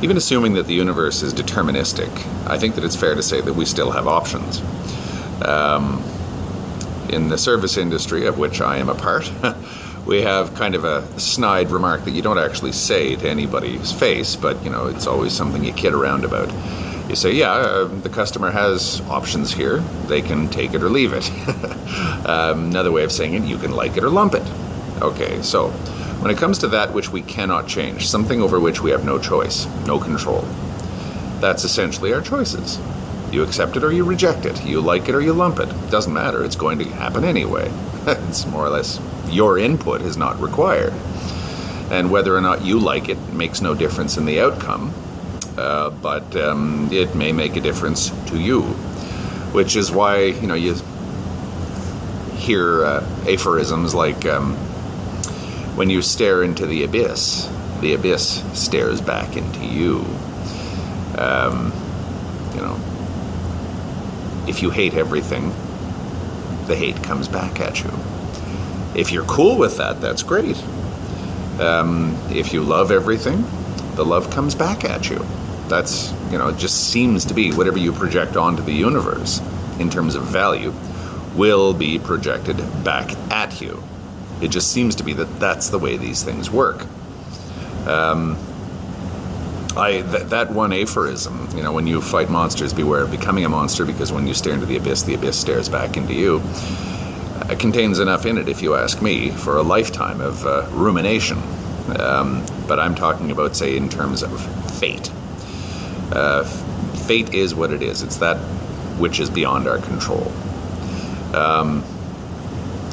Even assuming that the universe is deterministic, I think that it's fair to say that we still have options. In the service industry, of which I am a part, we have kind of a snide remark that you don't actually say to anybody's face, but it's always something you kid around about. You say, the customer has options here. They can take it or leave it. Another way of saying it, you can like it or lump it. Okay, so when it comes to that which we cannot change, something over which we have no choice, no control, that's essentially our choices. You accept it or you reject it. You like it or you lump it. Doesn't matter. It's going to happen anyway. It's more or less your input is not required. And whether or not you like it makes no difference in the outcome, but it may make a difference to you, which is why, you hear aphorisms like, when you stare into the abyss stares back into you. If you hate everything, the hate comes back at you. If you're cool with that, that's great. If you love everything, the love comes back at you. That's, it just seems to be whatever you project onto the universe in terms of value will be projected back at you. It just seems to be that that's the way these things work. That one aphorism, when you fight monsters, beware of becoming a monster, because when you stare into the abyss stares back into you, contains enough in it, if you ask me, for a lifetime of rumination. But I'm talking about, say, in terms of fate. Fate is what it is. It's that which is beyond our control.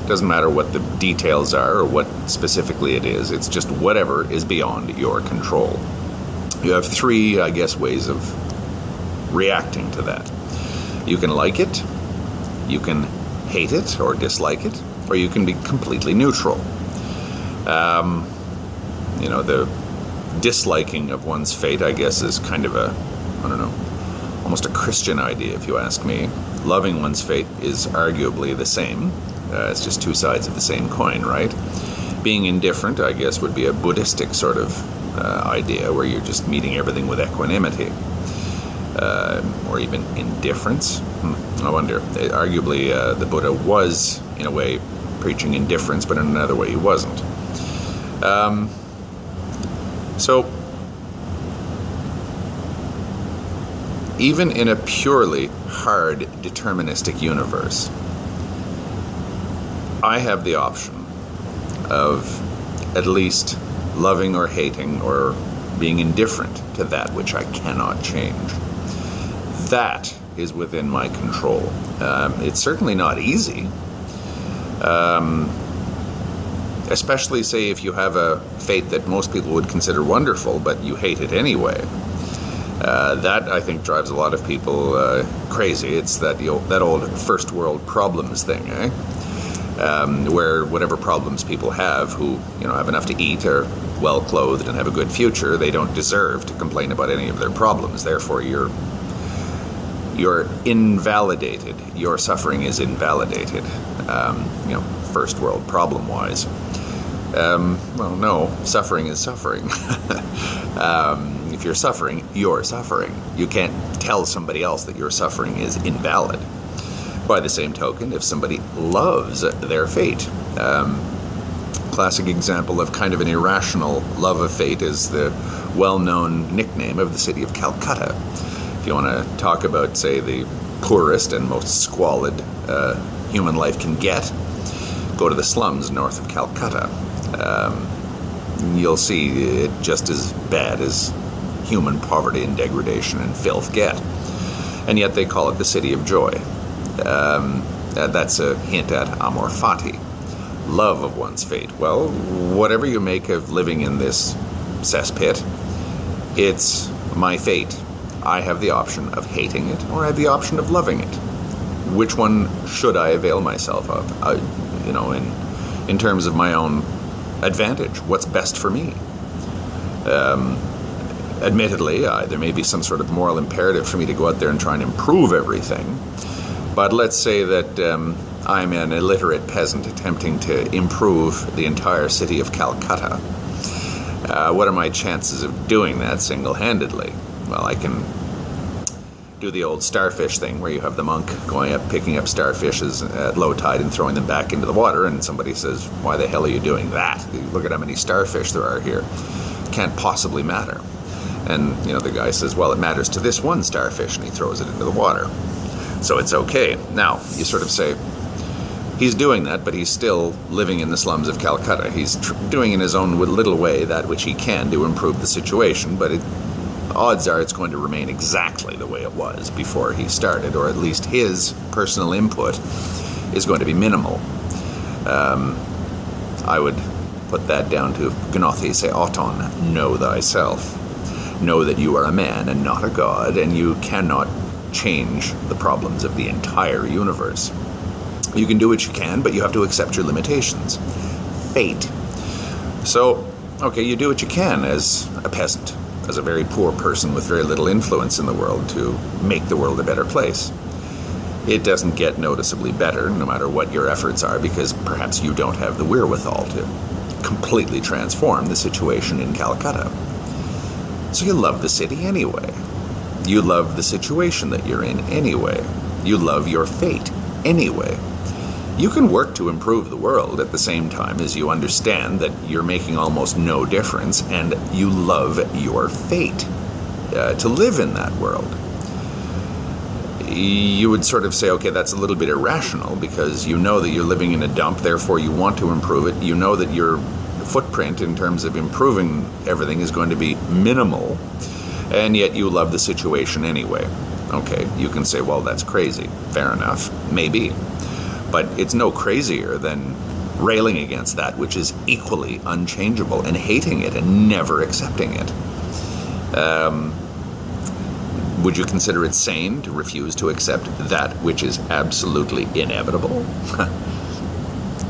Doesn't matter what the details are or what specifically it is. It's just whatever is beyond your control. You have three, I guess, ways of reacting to that. You can like it, you can hate it or dislike it, or you can be completely neutral. The disliking of one's fate, I guess, is kind of almost a Christian idea, if you ask me. Loving one's fate is arguably the same. It's just two sides of the same coin, right? Being indifferent, I guess, would be a Buddhistic sort of idea where you're just meeting everything with equanimity, or even indifference. I wonder. Arguably, the Buddha was, in a way, preaching indifference, but in another way he wasn't. So, even in a purely hard, deterministic universe, I have the option of at least loving or hating or being indifferent to that which I cannot change. That is within my control. It's certainly not easy. Especially, say, if you have a fate that most people would consider wonderful, but you hate it anyway. That, I think, drives a lot of people crazy. It's that old first world problems thing, eh? Where whatever problems people have who, have enough to eat, are well clothed and have a good future, they don't deserve to complain about any of their problems. Therefore, you're invalidated. Your suffering is invalidated. First world problem wise. Well, no, suffering is suffering. If you're suffering, you're suffering. You can't tell somebody else that your suffering is invalid. By the same token, if somebody loves their fate, classic example of kind of an irrational love of fate is the well-known nickname of the city of Calcutta. If you want to talk about, say, the poorest and most squalid human life can get, go to the slums north of Calcutta. You'll see it just as bad as human poverty and degradation and filth get. And yet they call it the city of joy. That's a hint at Amor Fati, love of one's fate. Well, whatever you make of living in this cesspit, it's my fate. I have the option of hating it, or I have the option of loving it. Which one should I avail myself of? In terms of my own advantage, what's best for me? Admittedly, there may be some sort of moral imperative for me to go out there and try and improve everything. But let's say that I'm an illiterate peasant attempting to improve the entire city of Calcutta. What are my chances of doing that single-handedly? Well, I can do the old starfish thing where you have the monk going up, picking up starfishes at low tide and throwing them back into the water, and somebody says, why the hell are you doing that? Look at how many starfish there are here. Can't possibly matter. And, the guy says, well, it matters to this one starfish, and he throws it into the water. So it's okay. Now, you sort of say, he's doing that, but he's still living in the slums of Calcutta. He's doing in his own little way that which he can to improve the situation, but odds are it's going to remain exactly the way it was before he started, or at least his personal input is going to be minimal. I would put that down to gnothe se auton, know thyself. Know that you are a man and not a god, and you cannot change the problems of the entire universe. You can do what you can, but you have to accept your limitations. Fate. So, okay, you do what you can as a peasant, as a very poor person with very little influence in the world to make the world a better place. It doesn't get noticeably better, no matter what your efforts are, because perhaps you don't have the wherewithal to completely transform the situation in Calcutta. So you love the city anyway. You love the situation that you're in anyway. You love your fate anyway. You can work to improve the world at the same time as you understand that you're making almost no difference, and you love your fate to live in that world. You would sort of say, okay, that's a little bit irrational, because you know that you're living in a dump, therefore you want to improve it. You know that your footprint in terms of improving everything is going to be minimal, and yet you love the situation anyway. Okay, you can say, well, that's crazy. Fair enough, maybe. But it's no crazier than railing against that which is equally unchangeable and hating it and never accepting it. Would you consider it sane to refuse to accept that which is absolutely inevitable?